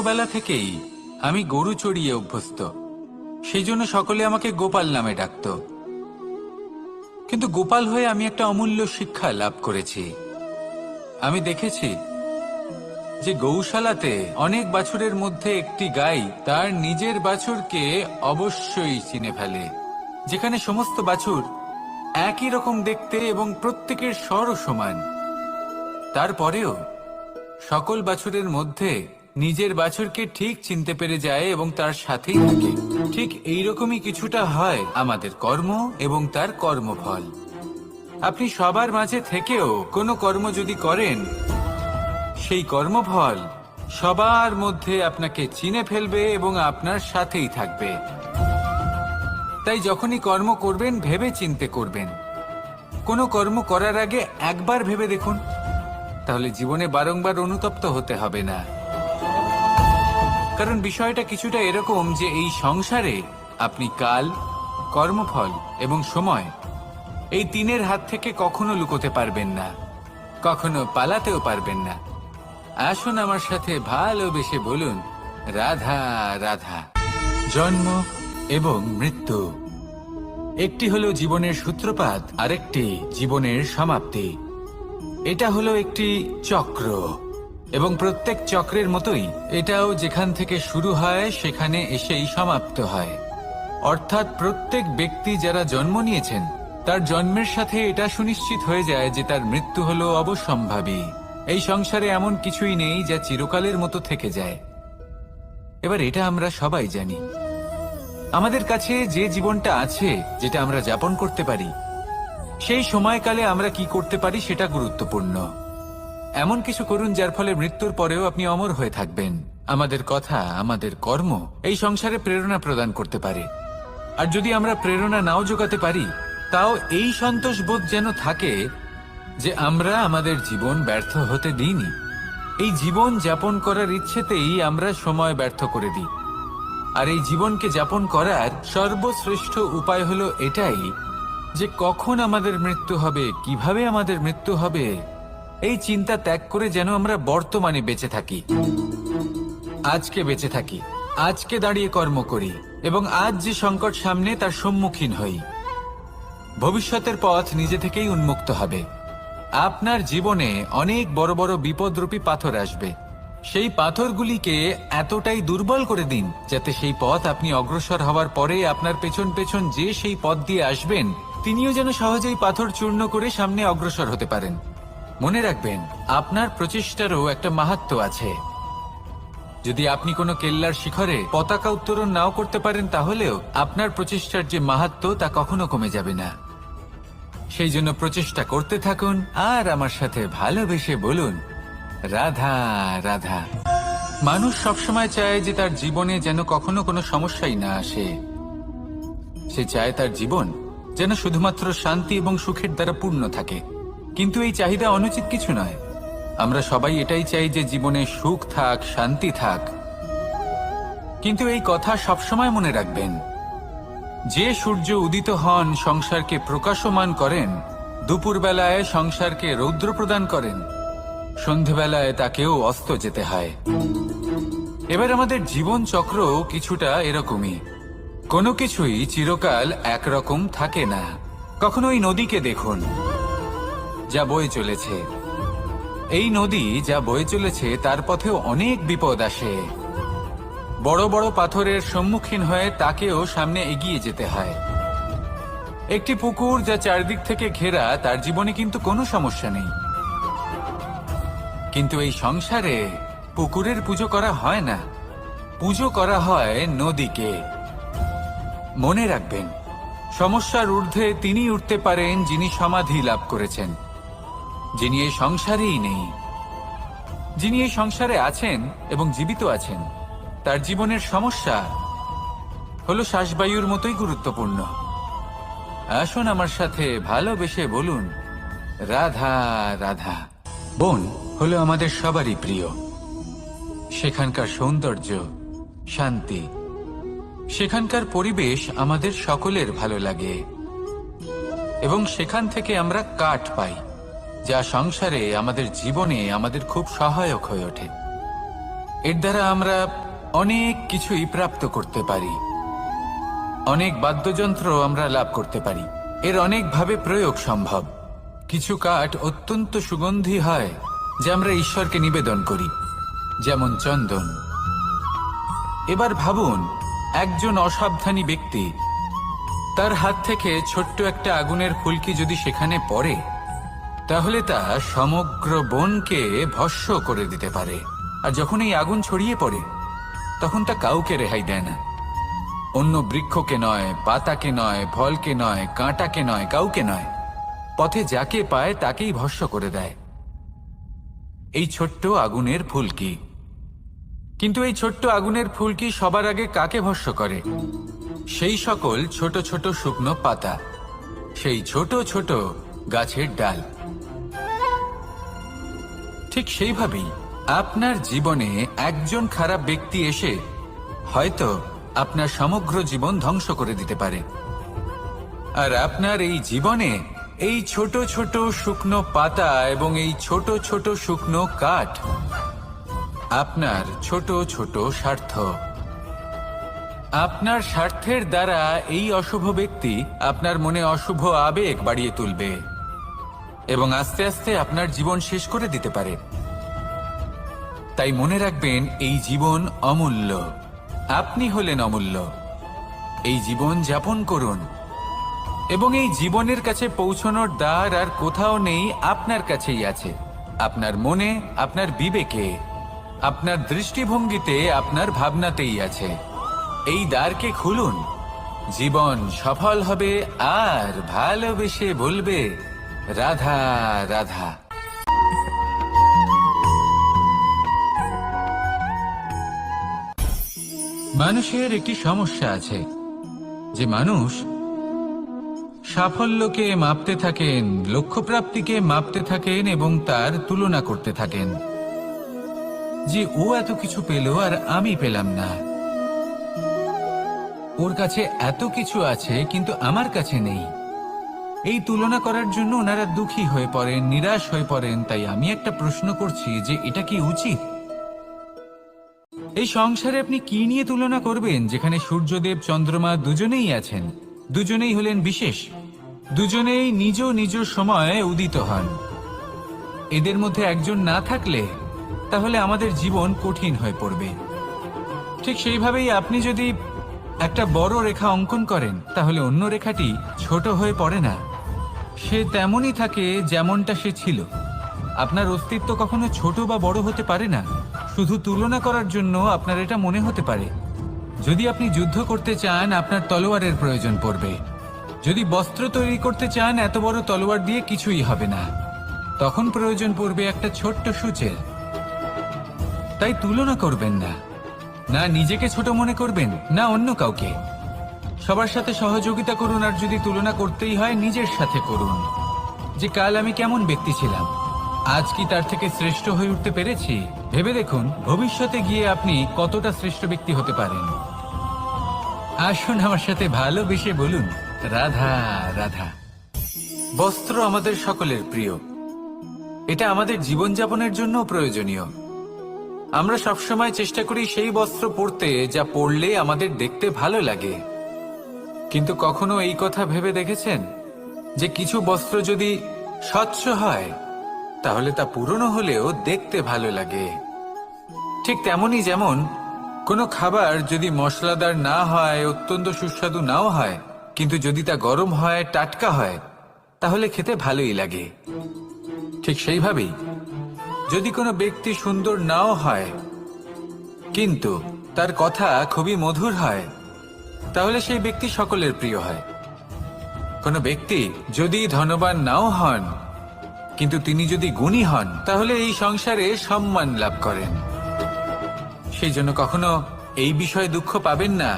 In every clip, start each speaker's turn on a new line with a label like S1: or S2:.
S1: ছোটবেলা থেকেই আমি গরু চড়িয়ে অভ্যস্ত, সেই জন্য সকলে আমাকে গোপাল নামে ডাকতো। কিন্তু গোপাল হয়ে আমি একটা অমূল্য শিক্ষা লাভ করেছি। আমি দেখেছি যে গৌশালাতে অনেক বাছুরের মধ্যে একটি গাই তার নিজের বাছুরকে অবশ্যই চিনে ফেলে। যেখানে সমস্ত বাছুর একই রকম দেখতে এবং প্রত্যেকের স্বরও সমান, তারপরেও সকল বাছুরের মধ্যে নিজের বাছুরকে ঠিক চিনতে পেরে যায় এবং তার সাথেই থাকে। ঠিক এইরকমই কিছুটা হয় আমাদের কর্ম এবং তার কর্মফল। আপনি সবার মাঝে থেকেও কোনো কর্ম যদি করেন, সেই কর্মফল সবার মধ্যে আপনাকে চিনে ফেলবে এবং আপনার সাথেই থাকবে। তাই যখনই কর্ম করবেন ভেবে চিন্তে করবেন। কোনো কর্ম করার আগে একবার ভেবে দেখুন, তাহলে জীবনে বারংবার অনুতপ্ত হতে হবে না। কারণ বিষয়টা কিছুটা এরকম যে এই সংসারে আপনি কাল, কর্মফল এবং সময়, এই তিনের হাত থেকে কখনো লুকোতে পারবেন না, কখনো পালাতেও পারবেন না। আসুন আমার সাথে ভালোবেসে বলুন, রাধা রাধা। জন্ম এবং মৃত্যু, একটি হলো জীবনের সূত্রপাত, আরেকটি জীবনের সমাপ্তি। এটা হলো একটি চক্র, এবং প্রত্যেক চক্রের মতোই এটাও যেখান থেকে শুরু হয় সেখানে এসেই সমাপ্ত হয়। অর্থাৎ প্রত্যেক ব্যক্তি যারা জন্ম নিয়েছেন তার জন্মের সাথে এটা সুনিশ্চিত হয়ে যায় যে তার মৃত্যু হলো অবশ্যম্ভাবী। এই সংসারে এমন কিছুই নেই যা চিরকালের মতো থেকে যায়। এবার এটা আমরা সবাই জানি। আমাদের কাছে যে জীবনটা আছে, যেটা আমরা যাপন করতে পারি, সেই সময়কালে আমরা কি করতে পারি সেটা গুরুত্বপূর্ণ। এমন কিছু করুন যার ফলে মৃত্যুর পরেও আপনি অমর হয়ে থাকবেন। আমাদের কথা, আমাদের কর্ম এই সংসারে প্রেরণা প্রদান করতে পারে। আর যদি আমরা প্রেরণা নাও জোগাতে পারি, তাও এই সন্তোষ বোধ যেন থাকে যে আমরা আমাদের জীবন ব্যর্থ হতে দিইনি। এই জীবন যাপন করার ইচ্ছেতেই আমরা সময় ব্যর্থ করে দিই। আর এই জীবনকে যাপন করার সর্বশ্রেষ্ঠ উপায় হলো এটাই যে কখন আমাদের মৃত্যু হবে, কিভাবে আমাদের মৃত্যু হবে, এই চিন্তা ত্যাগ করে যেন আমরা বর্তমানে বেঁচে থাকি, আজকে বেঁচে থাকি, আজকে দাঁড়িয়ে কর্ম করি এবং আজ যে সংকট সামনে তার সম্মুখীন হই। ভবিষ্যতের পথ নিজে থেকেই উন্মুক্ত হবে। আপনার জীবনে অনেক বড় বড় বিপদরূপী পাথর আসবে। সেই পাথরগুলিকে এতটাই দুর্বল করে দিন যাতে সেই পথ আপনি অগ্রসর হওয়ার পরে আপনার পেছন পেছন যে সেই পথ দিয়ে আসবেন তিনিও যেন সহজেই পাথর চূর্ণ করে সামনে অগ্রসর হতে পারেন। মনে রাখবেন, আপনার প্রচেষ্টারও একটা মাহাত্ম্য আছে। যদি আপনি কোনো কেল্লার শিখরে পতাকা উত্তোলন নাও করতে পারেন, তাহলেও আপনার প্রচেষ্টার যে মাহাত্ম্য তা কখনো কমে যাবে না। সেই জন্য প্রচেষ্টা করতে থাকুন আর আমার সাথে ভালোবেসে বলুন, রাধা রাধা। মানুষ সবসময় চায় যে তার জীবনে যেন কখনো কোনো সমস্যাই না আসে। সে চায় তার জীবন যেন শুধুমাত্র শান্তি এবং সুখের দ্বারা পূর্ণ থাকে। কিন্তু এই চাহিদা অনুচিত কিছু নয়। আমরা সবাই এটাই চাই যে জীবনে সুখ থাক, শান্তি থাক। কিন্তু এই কথা সবসময় মনে রাখবেন, যে সূর্য উদিত হন সংসারকে প্রকাশমান করেন, দুপুরবেলায় সংসারকে রৌদ্র প্রদান করেন, সন্ধেবেলায় তাকেও অস্ত যেতে হয়। এবার আমাদের জীবন চক্র কিছুটা এরকমই। কোনো কিছুই চিরকাল একরকম থাকে না। কখনো এই নদীকে দেখুন যা বয়ে চলেছে। এই নদী যা বয়ে চলেছে তার পথেও অনেক বিপদ আসে। বড় বড় পাথরের সম্মুখীন হয়ে তাকেও সামনে এগিয়ে যেতে হয়। একটি পুকুর যা চারদিক থেকে ঘেরা, তার জীবনে কিন্তু কোনো সমস্যা নেই। কিন্তু এই সংসারে পুকুরের পুজো করা হয় না, পুজো করা হয় নদীকে। মনে রাখবেন, সমস্যার ঊর্ধ্বে তিনি উঠতে পারেন যিনি সমাধি লাভ করেছেন, যিনি এই সংসারেই নেই। যিনি এই সংসারে আছেন এবং জীবিত আছেন, তার জীবনের সমস্যা হলো শ্বাসবায়ুর মতোই গুরুত্বপূর্ণ। আসুন আমার সাথে ভালোবেসে বলুন, রাধা রাধা। বন হলো আমাদের সবারই প্রিয়। সেখানকার সৌন্দর্য, শান্তি, সেখানকার পরিবেশ আমাদের সকলের ভালো লাগে এবং সেখান থেকে আমরা কাঠ পাই, যা সংসারে আমাদের জীবনে আমাদের খুব সহায়ক হয়ে ওঠে। এর দ্বারা আমরা অনেক কিছুই প্রাপ্ত করতে পারি। অনেক বাদ্যযন্ত্র আমরা লাভ করতে পারি। এর অনেকভাবে প্রয়োগ সম্ভব। কিছু কাঠ অত্যন্ত সুগন্ধি হয় যা আমরা ঈশ্বরকে নিবেদন করি, যেমন চন্দন। এবার ভাবুন, একজন অসাবধানী ব্যক্তি, তার হাত থেকে ছোট্ট একটা আগুনের ফুলকি যদি সেখানে পড়ে, তাহলে তা সমগ্র বনকে ভস্ম করে দিতে পারে। আর যখন এই আগুন ছড়িয়ে পড়ে, তখন তা কাউকে রেহাই দেয় না। অন্য বৃক্ষকে নয়, পাতাকে নয়, ফলকে নয়, কাঁটাকে নয়, কাউকে নয়, পথে যাকে পায় তাকেই ভস্ম করে দেয়। এই ছোট্ট আগুনের ফুলকি। কিন্তু এই ছোট্ট আগুনের ফুলকি সবার আগে কাকে ভস্ম করে? সেই সকল ছোট ছোট শুকনো পাতা, সেই ছোট ছোট গাছের ডাল। ঠিক সেইভাবেই আপনার জীবনে একজন খারাপ ব্যক্তি এসে হয়তো আপনার সমগ্র জীবন ধ্বংস করে দিতে পারে। আর আপনার এই জীবনে এই ছোট ছোট শুকনো পাতা এবং এই ছোট ছোট শুকনো কাঠ আপনার ছোট ছোট স্বার্থ। আপনার স্বার্থের দ্বারা এই অশুভ ব্যক্তি আপনার মনে অশুভ আবেগ বাড়িয়ে তুলবে এবং আস্তে আস্তে আপনার জীবন শেষ করে দিতে পারে। তাই মনে রাখবেন, এই জীবন অমূল্য। আপনি হলেন অমূল্য। এই জীবন যাপন করুন এবং এই জীবনের কাছে পৌঁছানোর দ্বার আর কোথাও নেই, আপনার কাছেই আছে। আপনার মনে, আপনার বিবেকে, আপনার দৃষ্টিভঙ্গিতে, আপনার ভাবনাতেই আছে। এই দ্বারকে খুলুন। জীবন সফল হবে আর ভালোবেসে বলবে, রাধা রাধা। মানুষের একটি সমস্যা আছে যে মানুষ সাফল্যকে মাপতে থাকেন, লক্ষ্যপ্রাপ্তিকে মাপতে থাকেন এবং তার তুলনা করতে থাকেন যে ও এত কিছু পেল আর আমি পেলাম না। ওর কাছে এত কিছু আছে কিন্তু আমার কাছে নেই। এই তুলনা করার জন্য ওনারা দুঃখী হয়ে পড়েন, নিরাশ হয়ে পড়েন। তাই আমি একটা প্রশ্ন করছি যে এটা কি উচিত? এই সংসারে আপনি কি নিয়ে তুলনা করবেন, যেখানে সূর্যদেব, চন্দ্রমা দুজনেই আছেন, দুজনেই হলেন বিশেষ, দুজনেই নিজ নিজ সময়ে উদিত হন। এদের মধ্যে একজন না থাকলে তাহলে আমাদের জীবন কঠিন হয়ে পড়বে। ঠিক সেইভাবেই আপনি যদি একটা বড় রেখা অঙ্কন করেন, তাহলে অন্য রেখাটি ছোট হয়ে পড়ে না, সে তেমনই থাকে যেমনটা সে ছিল। আপনার অস্তিত্ব কখনো ছোট বা বড় হতে পারে না। শুধু তুলনা করার জন্য আপনার এটা মনে হতে পারে। যদি আপনি যুদ্ধ করতে চান, আপনার তলোয়ারের প্রয়োজন পড়বে। যদি বস্ত্র তৈরি করতে চান, এত বড় তলোয়ার দিয়ে কিছুই হবে না। তখন প্রয়োজন পড়বে একটা ছোট্ট সূচের। তাই তুলনা করবেন না, না নিজেকে ছোট মনে করবেন, না অন্য কাউকে। সবার সাথে সহযোগিতা করুন, আর যদি তুলনা করতেই হয়, নিজের সাথে করুন। যে কাল আমি কেমন ব্যক্তি ছিলাম, আজ কি তার থেকে শ্রেষ্ঠ হয়ে উঠতে পেরেছি? ভেবে দেখুন ভবিষ্যতে গিয়ে আপনি কতটা শ্রেষ্ঠ ব্যক্তি হতে পারেন। আসুন আমার সাথে ভালোবেসে বলুন, রাধা রাধা। বস্ত্র আমাদের সকলের প্রিয়। এটা আমাদের জীবনযাপনের জন্য প্রয়োজনীয়। আমরা সবসময় চেষ্টা করি সেই বস্ত্র পরতে যা পরলে আমাদের দেখতে ভালো লাগে। কিন্তু কখনো এই কথা ভেবে দেখেছেন যে কিছু বস্ত্র যদি স্বচ্ছ হয়, তাহলে তা পুরনো হলেও দেখতে ভালো লাগে? ঠিক তেমনি যেমন কোনো খাবার যদি মশলাদার না হয়, অত্যন্ত সুস্বাদু নাও হয়, কিন্তু যদি তা গরম হয়, টাটকা হয়, তাহলে খেতে ভালোই লাগে। ঠিক সেইভাবেই যদি কোনো ব্যক্তি সুন্দর নাও হয়, কিন্তু তার কথা খুবই মধুর হয়, তাহলে সেই ব্যক্তি সকলের প্রিয় হয়। কোনো ব্যক্তি যদি ধনবান নাও হন, কিন্তু তিনি যদি গুণী হন, তাহলে এই সংসারে সম্মান লাভ করেন। সেই জন্য কখনো এই বিষয়ে দুঃখ পাবেন না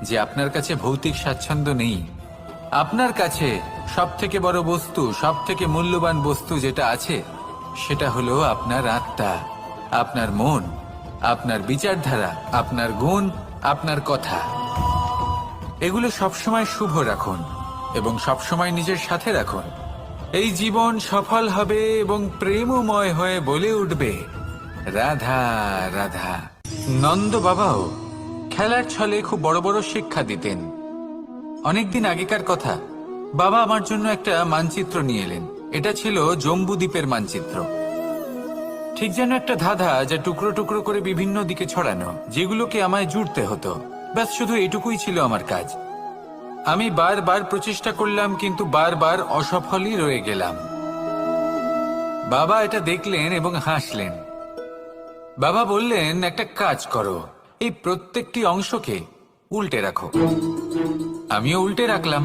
S1: যে আপনার কাছে ভৌতিক স্বাচ্ছন্দ্য নেই। আপনার কাছে সব থেকে বড় বস্তু, সব থেকে মূল্যবান বস্তু যেটা আছে, সেটা হলো আপনার আত্মা, আপনার মন, আপনার বিচারধারা, আপনার গুণ, আপনার কথা। এগুলো সবসময় শুভ রাখুন এবং সবসময় নিজের সাথে রাখুন। এই জীবন সফল হবে এবং প্রেমময় হয়ে বলে উঠবে, রাধা রাধা। নন্দ বাবাও খেলার ছলে খুব বড় বড় শিক্ষা দিতেন। অনেকদিন আগেকার কথা, বাবা আমার জন্য একটা মানচিত্র নিয়ে এলেন। এটা ছিল জম্বু দ্বীপের মানচিত্র, ঠিক যেন একটা ধাঁধা যা টুকরো টুকরো করে বিভিন্ন দিকে ছড়ানো, যেগুলোকে আমায় জুড়তে হতো। ব্যাস শুধু এটুকুই ছিল আমার কাজ। আমি বারবার প্রচেষ্টা করলাম, কিন্তু বারবার অসফলই রয়ে গেলাম। বাবা এটা দেখলেন এবং হাসলেন। বাবা বললেন, একটা কাজ করো, এই প্রত্যেকটি অংশকে উল্টে রাখো। আমিও উল্টে রাখলাম।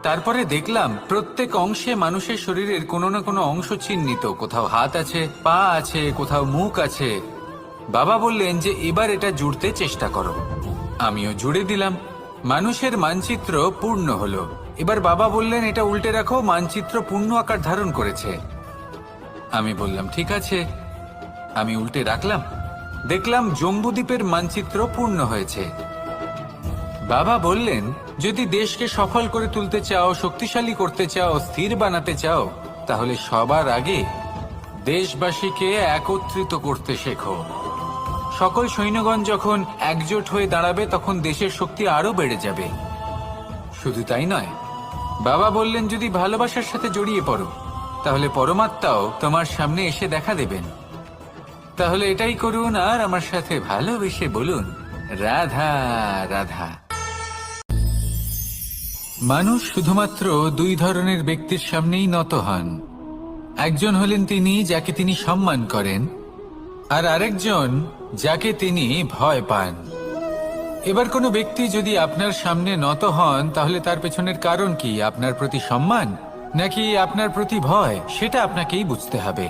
S1: তারপরে দেখলাম প্রত্যেক অংশে মানুষের শরীরের কোনো না কোনো অংশ চিহ্নিত। কোথাও হাত আছে, পা আছে, কোথাও মুখ আছে। বাবা বললেন যে এবার এটা জুড়তে চেষ্টা করো। আমিও জুড়ে দিলাম। মানুষের মানচিত্র পূর্ণ হলো। এবার বাবা বললেন, এটা উল্টে রাখো, মানচিত্র পূর্ণ আকার ধারণ করেছে। আমি বললাম, ঠিক আছে। আমি উল্টে রাখলাম। দেখলাম জম্বুদ্বীপের মানচিত্র পূর্ণ হয়েছে। বাবা বললেন, যদি দেশকে সফল করে তুলতে চাও, শক্তিশালী করতে চাও, স্থির বানাতে চাও, তাহলে সবার আগে দেশবাসীকে একত্রিত করতে শেখো। সকল সৈন্যগণ যখন একজোট হয়ে দাঁড়াবে, তখন দেশের শক্তি আরো বেড়ে যাবে। শুধু তাই নয়, বাবা বললেন, যদি ভালোবাসার সাথে জড়িয়ে পড়ো, তাহলে পরমাত্মাও তোমার সামনে এসে দেখা দেবেন। তাহলে এটাই করুন আর আমার সাথে ভালোবেসে বলুন, রাধা রাধা। মানুষ শুধুমাত্র দুই ধরনের ব্যক্তির সামনেই নত হন। একজন হলেন তিনি যাকে তিনি সম্মান করেন, আর আরেকজন যাকে তিনি ভয় পান। এবার কোনো ব্যক্তি যদি আপনার সামনে নত হন, তাহলে তার পেছনের কারণ কি? আপনার প্রতি সম্মান নাকি আপনার প্রতি ভয়? সেটা আপনাকেই বুঝতে হবে।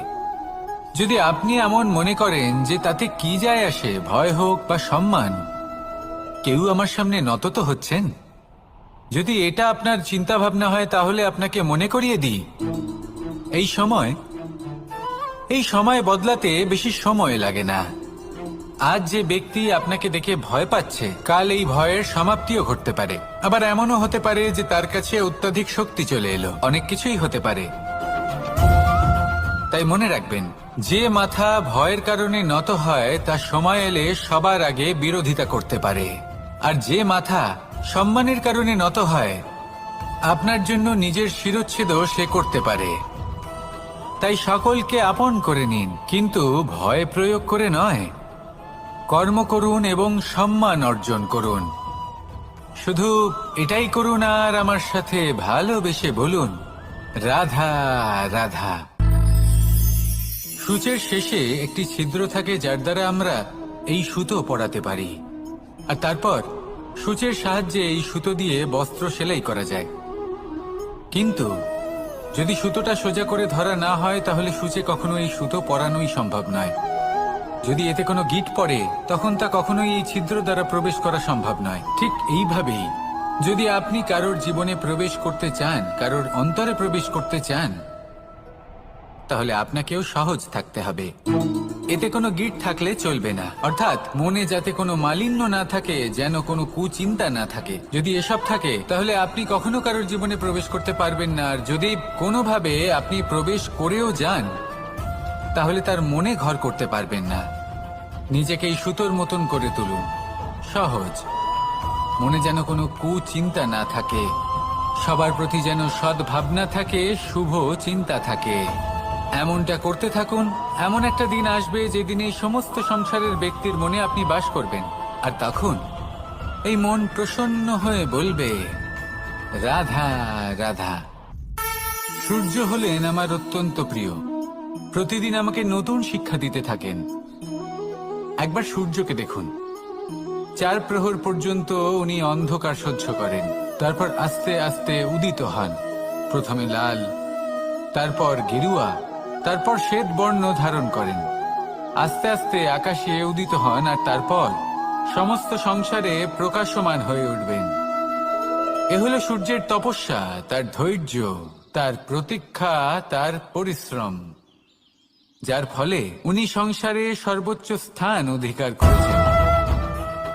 S1: যদি আপনি এমন মনে করেন যে তাতে কি যায় আসে, ভয় হোক বা সম্মান, কেউ আমার সামনে নত তো হচ্ছেন, যদি এটা আপনার চিন্তা ভাবনা হয়, তাহলে আপনাকে মনে করিয়ে দিই, এই সময় বদলাতে বেশি সময় লাগে না। আজ যে ব্যক্তি আপনাকে দেখে ভয় পাচ্ছে, কাল এই ভয়ের সমাপ্তিও ঘটতে পারে। আবার এমনও হতে পারে যে তার কাছে অত্যধিক শক্তি চলে এলো। অনেক কিছুই হতে পারে। তাই মনে রাখবেন, যে মাথা ভয়ের কারণে নত হয়, তা সময় এলে সবার আগে বিরোধিতা করতে পারে। আর যে মাথা সম্মানের কারণে নত হয়, আপনার জন্য নিজের শিরচ্ছেদও সে করতে পারে। তাই সকলকে আপন করে নিন, কিন্তু ভয় প্রয়োগ করে নয়। কর্ম করুন এবং সম্মান অর্জন করুন। শুধু এটাই করুন আর আমার সাথে ভালোবেসে বলুন, রাধা রাধা। সূচের শেষে একটি ছিদ্র থাকে, যার দ্বারা আমরা এই সুতো পরাতে পারি। আর তারপর সূচের সাহায্যে এই সুতো দিয়ে বস্ত্র সেলাই করা যায়। কিন্তু যদি সুতোটা সোজা করে ধরা না হয়, তাহলে সূচে কখনো এই সুতো পরানোই সম্ভব নয়। যদি এতে কোনো গিঁট পড়ে, তখন তা কখনোই এই ছিদ্র দ্বারা প্রবেশ করা সম্ভব নয়। ঠিক এইভাবেই যদি আপনি কারোর জীবনে প্রবেশ করতে চান, কারোর অন্তরে প্রবেশ করতে চান, তাহলে আপনাকেও সহজ থাকতে হবে। এতে কোনো গিঁট থাকলে চলবে না। অর্থাৎ মনে যাতে কোনো মালিন্য না থাকে, যেন কোনো কুচিন্তা না থাকে। যদি এসব থাকে, তাহলে আপনি কখনো কারোর জীবনে প্রবেশ করতে পারবেন না। আর যদি কোনোভাবে আপনি প্রবেশ করেও যান, তাহলে তার মনে ঘর করতে পারবেন না। নিজেকে এই সুতোর মতন করে তুলুন, সহজ। মনে যেন কোনো কুচিন্তা না থাকে, সবার প্রতি যেন সদ্ভাবনা থাকে, শুভ চিন্তা থাকে। এমনটা করতে থাকুন। এমন একটা দিন আসবে যেদিন এই সমস্ত সংসারের ব্যক্তির মনে আপনি বাস করবেন। আর তখন এই মন প্রসন্ন হয়ে বলবে, রাধা রাধা। সূর্য হলেন আমার অত্যন্ত প্রিয়। প্রতিদিন আমাকে নতুন শিক্ষা দিতে থাকেন। একবার সূর্যকে দেখুন। 4 প্রহর পর্যন্ত উনি অন্ধকার সহ্য করেন, তারপর আস্তে আস্তে উদিত হন। প্রথমে লাল, তারপর গেরুয়া, তারপর শ্বেত বর্ণ ধারণ করেন। আস্তে আস্তে আকাশে উদিত হন, আর তারপর সমস্ত সংসারে প্রকাশমান হয়ে উঠবেন। এ হলো সূর্যের তপস্যা, তার ধৈর্য, তার প্রতীক্ষা, তার পরিশ্রম, যার ফলে উনি সংসারে সর্বোচ্চ স্থান অধিকার করেছেন।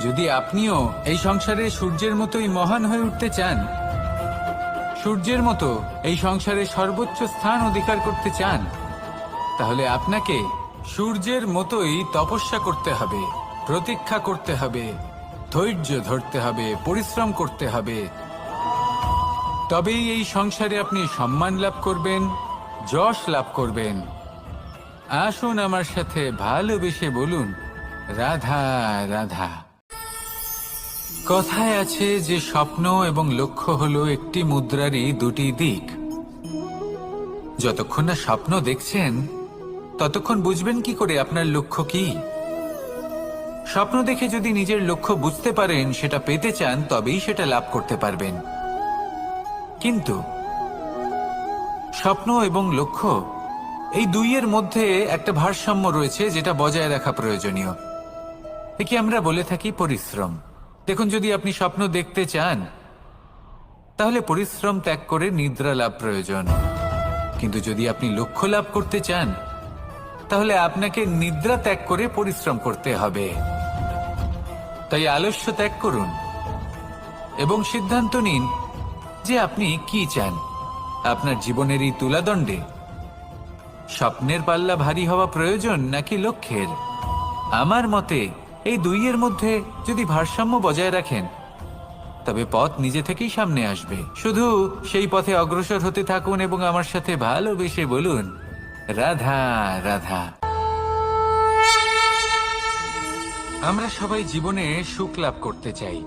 S1: যদি আপনিও এই সংসারে সূর্যের মতোই মহান হয়ে উঠতে চান, সূর্যের মতো এই সংসারে সর্বোচ্চ স্থান অধিকার করতে চান, তাহলে আপনাকে সূর্যের মতোই তপস্যা করতে হবে, প্রতীক্ষা করতে হবে, ধৈর্য ধরতে হবে, পরিশ্রম করতে হবে। তবেই এই সংসারে আপনি সম্মান লাভ করবেন, যশ লাভ করবেন। আসুন আমার সাথে ভালোবেসে বলুন, রাধা রাধা। কথায় আছে যে স্বপ্ন এবং লক্ষ্য হলো একটি মুদ্রারই দুটি দিক। যতক্ষণ না স্বপ্ন দেখছেন ততক্ষণ বুঝবেন কি করে আপনার লক্ষ্য কি। স্বপ্ন দেখে যদি নিজের লক্ষ্য বুঝতে পারেন, সেটা পেতে চান, তবেই সেটা লাভ করতে পারবেন। কিন্তু স্বপ্ন এবং লক্ষ্য এই দুইয়ের মধ্যে একটা ভারসাম্য রয়েছে, যেটা বজায় রাখা প্রয়োজনীয়। একে আমরা বলে থাকি পরিশ্রম। দেখুন, যদি আপনি স্বপ্ন দেখতে চান তাহলে পরিশ্রম ত্যাগ করে নিদ্রা লাভ প্রয়োজন। কিন্তু যদি আপনি লক্ষ্য লাভ করতে চান তাহলে আপনাকে নিদ্রা ত্যাগ করে পরিশ্রম করতে হবে। তাই আলস্য ত্যাগ করুন এবং সিদ্ধান্ত নিন যে আপনি কি চান। আপনার জীবনের এই তুলাদণ্ডে স্বপ্নের পাল্লা ভারী হওয়া প্রয়োজন নাকি লক্ষ্যের? আমার মতে এই দুইয়ের মধ্যে যদি ভারসাম্য বজায় রাখেন তবে পথ নিজে থেকেই সামনে আসবে। শুধু সেই পথে অগ্রসর হতে থাকুন এবং আমার সাথে ভালোবেসে বলুন, রাধা রাধা। আমরা সবাই জীবনে সুখ লাভ করতে চাই।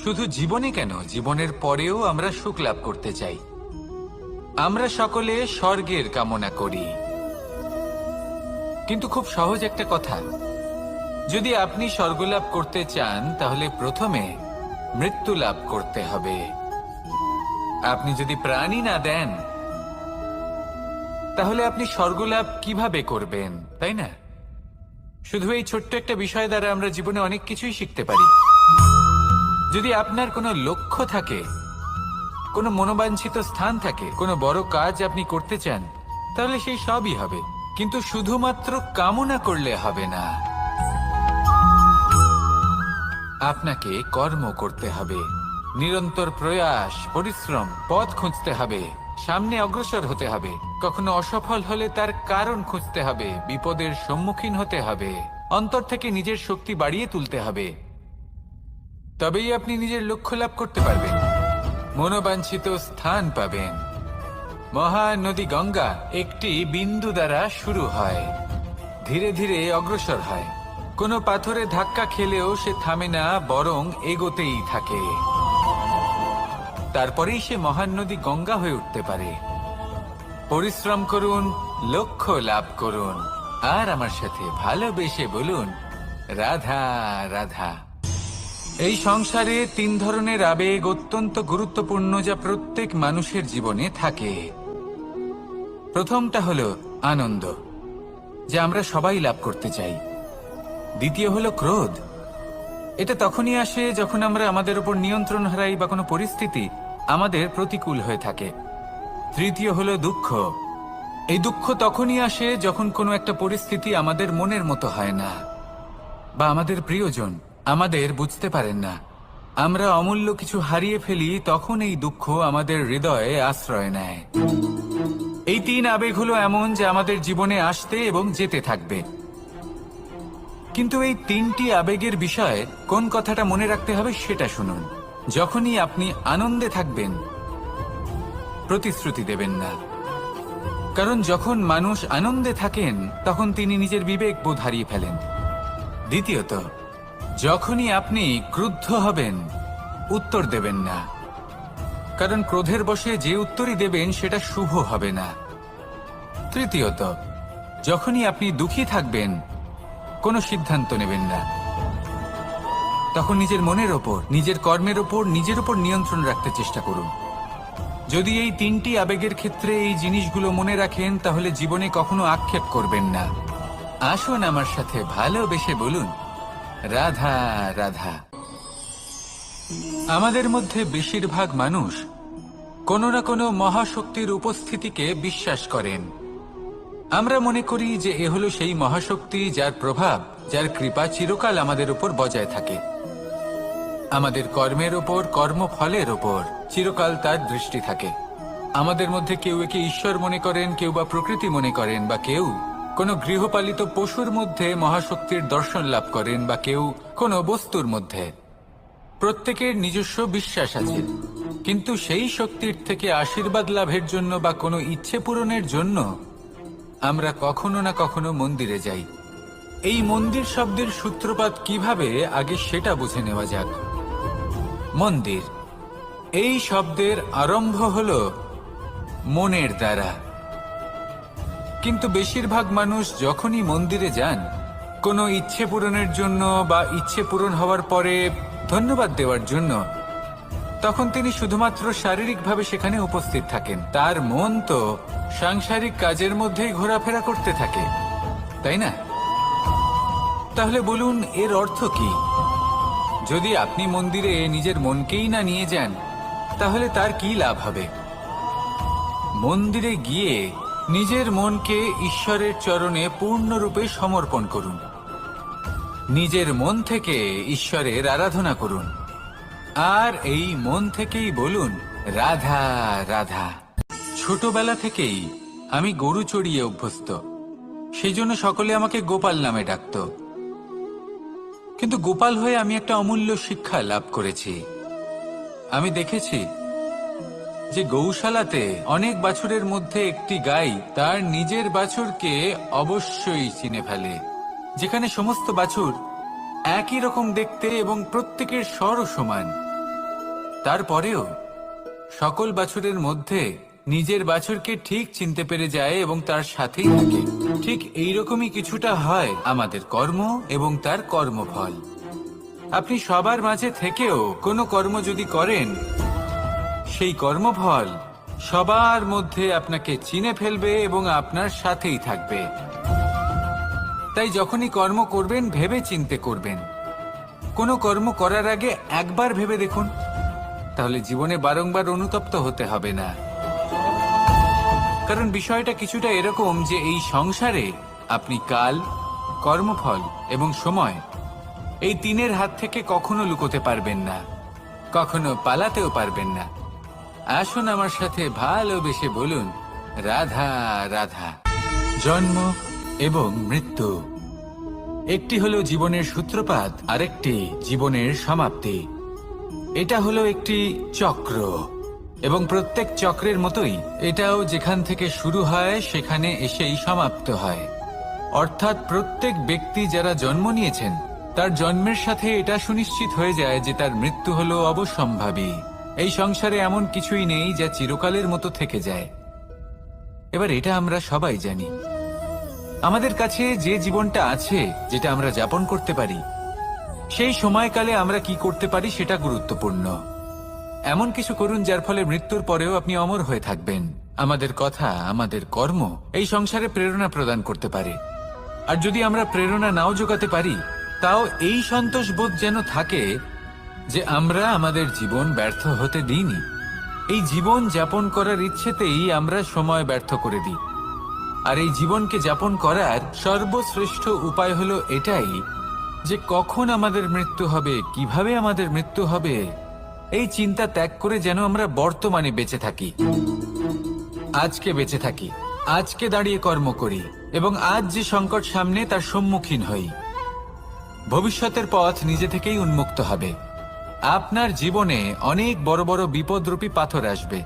S1: শুধু জীবনে কেন, জীবনের পরেও আমরা সুখ লাভ করতে চাই। আমরা সকলে স্বর্গের কামনা করি। কিন্তু খুব সহজ একটা কথা, যদি আপনি স্বর্গ লাভ করতে চান তাহলে প্রথমে মৃত্যু লাভ করতে হবে। আপনি যদি প্রাণই না দেন তাহলে আপনি স্বর্গ লাভ কিভাবে করবেন, তাই না? শুধু এই ছোট্ট একটা বিষয় দ্বারা আমরা জীবনে অনেক কিছুই শিখতে পারি। যদি আপনার কোনো লক্ষ্য থাকে, কোনো মনোবাঞ্ছিত স্থান থাকে, কোনো বড় কাজ আপনি করতে চান, তাহলে সেই সবই হবে। কিন্তু শুধুমাত্র কামনা করলে হবে না, আপনাকে কর্ম করতে হবে, নিরন্তর প্রয়াস, পরিশ্রম, পথ খুঁজতে হবে, সামনে অগ্রসর হতে হবে। কখনো অসফল হলে তার কারণ খুঁজতে হবে, বিপদের সম্মুখীন হতে হবে, অন্তর থেকে নিজের শক্তি বাড়িয়ে তুলতে হবে। তবেই আপনি নিজের লক্ষ্য লাভ করতে পারবেন, মনোবাঞ্ছিত স্থান পাবেন। মহান নদী গঙ্গা একটি বিন্দু দ্বারা শুরু হয়, ধীরে ধীরে অগ্রসর হয়। কোনো পাথরে ধাক্কা খেলেও সে থামে না, বরং এগোতেই থাকে। তারপরেই সে মহান নদী গঙ্গা হয়ে উঠতে পারে। পরিশ্রম করুন, লক্ষ্য লাভ করুন, আর আমার সাথে ভালোবেসে বলুন, রাধা রাধা। এই সংসারে তিন ধরনের আবেগ অত্যন্ত গুরুত্বপূর্ণ, যা প্রত্যেক মানুষের জীবনে থাকে। প্রথমটা হলো আনন্দ, যা আমরা সবাই লাভ করতে চাই। দ্বিতীয় হলো ক্রোধ। এটা তখনই আসে যখন আমরা আমাদের উপর নিয়ন্ত্রণ হারাই বা কোনো পরিস্থিতি আমাদের প্রতিকূল হয়ে থাকে। তৃতীয় হলো দুঃখ। এই দুঃখ তখনই আসে যখন কোনো একটা পরিস্থিতি আমাদের মনের মতো হয় না, বা আমাদের প্রিয়জন আমাদের বুঝতে পারেন না, আমরা অমূল্য কিছু হারিয়ে ফেলি। তখন এই দুঃখ আমাদের হৃদয়ে আশ্রয় নেয়। এই তিন আবেগ হলো এমন যে আমাদের জীবনে আসতে এবং যেতে থাকবে। কিন্তু এই তিনটি আবেগের বিষয়ে কোন কথাটা মনে রাখতে হবে সেটা শুনুন। যখনই আপনি আনন্দে থাকবেন, প্রতিশ্রুতি দেবেন না। কারণ যখন মানুষ আনন্দে থাকেন তখন তিনি নিজের বিবেক বোধ হারিয়ে ফেলেন। দ্বিতীয়ত, যখনই আপনি ক্রুদ্ধ হবেন, উত্তর দেবেন না। কারণ ক্রোধের বশে যে উত্তরই দেবেন সেটা শুভ হবে না। তৃতীয়ত, যখনই আপনি দুঃখী থাকবেন, কোনো সিদ্ধান্ত নেবেন না। তখন নিজের মনের ওপর, নিজের কর্মের ওপর, নিজের ওপর নিয়ন্ত্রণ রাখতে চেষ্টা করুন। যদি এই তিনটি আবেগের ক্ষেত্রে এই জিনিসগুলো মনে রাখেন তাহলে জীবনে কখনো আক্ষেপ করবেন না। আসুন আমার সাথে ভালোবেসে বলুন, রাধা রাধা। আমাদের মধ্যে বেশিরভাগ মানুষ কোনো না কোনো মহাশক্তির উপস্থিতিকে বিশ্বাস করেন। আমরা মনে করি যে এ হলো সেই মহাশক্তি যার প্রভাব, যার কৃপা চিরকাল আমাদের উপর বজায় থাকে। আমাদের কর্মের ওপর, কর্মফলের ওপর চিরকাল তার দৃষ্টি থাকে। আমাদের মধ্যে কেউ একে ঈশ্বর মনে করেন, কেউ বা প্রকৃতি মনে করেন, বা কেউ কোনো গৃহপালিত পশুর মধ্যে মহাশক্তির দর্শন লাভ করেন বা কেউ কোনো বস্তুর মধ্যে, প্রত্যেকের নিজস্ব বিশ্বাস আছে, কিন্তু সেই শক্তির থেকে আশীর্বাদ লাভের জন্য বা কোনো ইচ্ছে পূরণের জন্য আমরা কখনো না কখনো মন্দিরে যাই। এই মন্দির শব্দের সূত্রপাত কিভাবে, আগে সেটা বুঝে নেওয়া যাক। মন্দির এই শব্দের আরম্ভ হল মনের দ্বারা, কিন্তু বেশিরভাগ মানুষ যখনই মন্দিরে যান কোনো ইচ্ছে পূরণের জন্য বা ইচ্ছে পূরণ হওয়ার পরে ধন্যবাদ দেওয়ার জন্য, তখন তিনি শুধুমাত্র শারীরিকভাবে সেখানে উপস্থিত থাকেন। তার মন তো সাংসারিক কাজের মধ্যেই ঘোরাফেরা করতে থাকে, তাই না? তাহলে বলুন, এর অর্থ কি? যদি আপনি মন্দিরে নিজের মনকেই না নিয়ে যান, তাহলে তার কি লাভ হবে? মন্দিরে গিয়ে নিজের মনকে ঈশ্বরের চরণে পূর্ণরূপে সমর্পণ করুন, নিজের মন থেকে ঈশ্বরের আরাধনা করুন, আর এই মন থেকেই বলুন রাধা রাধা। ছোটবেলা থেকেই আমি গরু চড়িয়ে অভ্যস্ত, সেই জন্য সকলে আমাকে গোপাল নামে ডাকত। কিন্তু গোপাল হয়ে আমি একটা অমূল্য শিক্ষা লাভ করেছি। আমি দেখেছি যে গৌশালাতে অনেক বাছুরের মধ্যে একটি গাই তার নিজের বাছুরকে অবশ্যই চিনে ফেলে। যেখানে সমস্ত বাছুর একই রকম দেখতে এবং প্রত্যেকের স্বরও সমান, তারপরেও সকল বাছুরের মধ্যে নিজের বাছুরকে ঠিক চিনতে পেরে যায় এবং তার সাথেই থাকে। ঠিক এইরকমই কিছুটা হয় আমাদের কর্ম এবং তার কর্মফল। আপনি সবার মাঝে থেকেও কোনো কর্ম যদি করেন, সেই কর্মফল সবার মধ্যে আপনাকে চিনে ফেলবে এবং আপনার সাথেই থাকবে। তাই যখনই কর্ম করবেন ভেবে চিন্তে করবেন। কোনো কর্ম করার আগে একবার ভেবে দেখুন, তাহলে জীবনে বারংবার অনুতপ্ত হতে হবে না। কারণ বিষয়টা কিছুটা এরকম যে এই সংসারে আপনি কাল, কর্মফল এবং সময়, এই তিনের হাত থেকে কখনো লুকোতে পারবেন না, কখনো পালাতেও পারবেন না। আসুন আমার সাথে ভালোবেসে বলুন রাধা রাধা। জন্ম এবং মৃত্যু, একটি হলো জীবনের সূত্রপাত, আরেকটি জীবনের সমাপ্তি। এটা হলো একটি চক্র, এবং প্রত্যেক চক্রের মতোই এটাও যেখান থেকে শুরু হয় সেখানে এসেই সমাপ্ত হয়। অর্থাৎ প্রত্যেক ব্যক্তি যারা জন্ম নিয়েছেন তার জন্মের সাথে এটা সুনিশ্চিত হয়ে যায় যে তার মৃত্যু হলো অবশ্যম্ভাবী। এই সংসারে এমন কিছুই নেই যা চিরকালের মতো থেকে যায়। এবার এটা আমরা সবাই জানি। আমাদের কাছে যে জীবনটা আছে, যেটা আমরা যাপন করতে পারি, সেই সময়কালে আমরা কি করতে পারি সেটা গুরুত্বপূর্ণ। এমন কিছু করুন যার ফলে মৃত্যুর পরেও আপনি অমর হয়ে থাকবেন। আমাদের কথা, আমাদের কর্ম এই সংসারে প্রেরণা প্রদান করতে পারে। আর যদি আমরা প্রেরণা নাও জোগাতে পারি, তাও এই সন্তোষ বোধ যেন থাকে যে আমরা আমাদের জীবন ব্যর্থ হতে দিইনি। এই জীবন যাপন করার ইচ্ছেতেই আমরা সময় ব্যর্থ করে দিই। আর এই জীবনকে যাপন করার সর্বশ্রেষ্ঠ উপায় হলো এটাই যে কখন আমাদের মৃত্যু হবে, কিভাবে আমাদের মৃত্যু হবে, এই চিন্তা ত্যাগ করে যেন আমরা বর্তমানে বেঁচে থাকি, আজকে বেঁচে থাকি, আজকে দাঁড়িয়ে কর্ম করি এবং আজ যে সংকট সামনে তার সম্মুখীন হই। ভবিষ্যতের পথ নিজে থেকেই উন্মুক্ত হবে। আপনার জীবনে অনেক বড় বড় বিপদরূপী পাথর আসবে।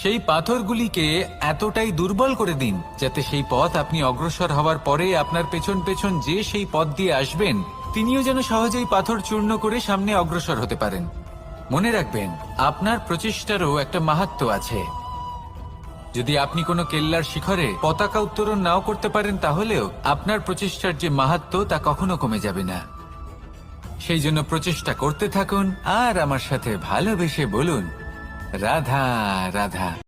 S1: সেই পাথরগুলিকে এতটাই দুর্বল করে দিন যাতে সেই পথ আপনি অগ্রসর হওয়ার পরে আপনার পেছন পেছন যে সেই পথ দিয়ে আসবেন তিনিও যেন সহজেই পাথর চূর্ণ করে সামনে অগ্রসর হতে পারেন। মনে রাখবেন, আপনার প্রচেষ্টারও একটা মাহাত্ম্য আছে। যদি আপনি কোনো কেল্লার শিখরে পতাকা উত্তোলন নাও করতে পারেন, তাহলেও আপনার প্রচেষ্টার যে মাহাত্ম্য তা কখনো কমে যাবে না। সেই জন্য প্রচেষ্টা করতে থাকুন আর আমার সাথে ভালোবেসে বলুন রাধা রাধা।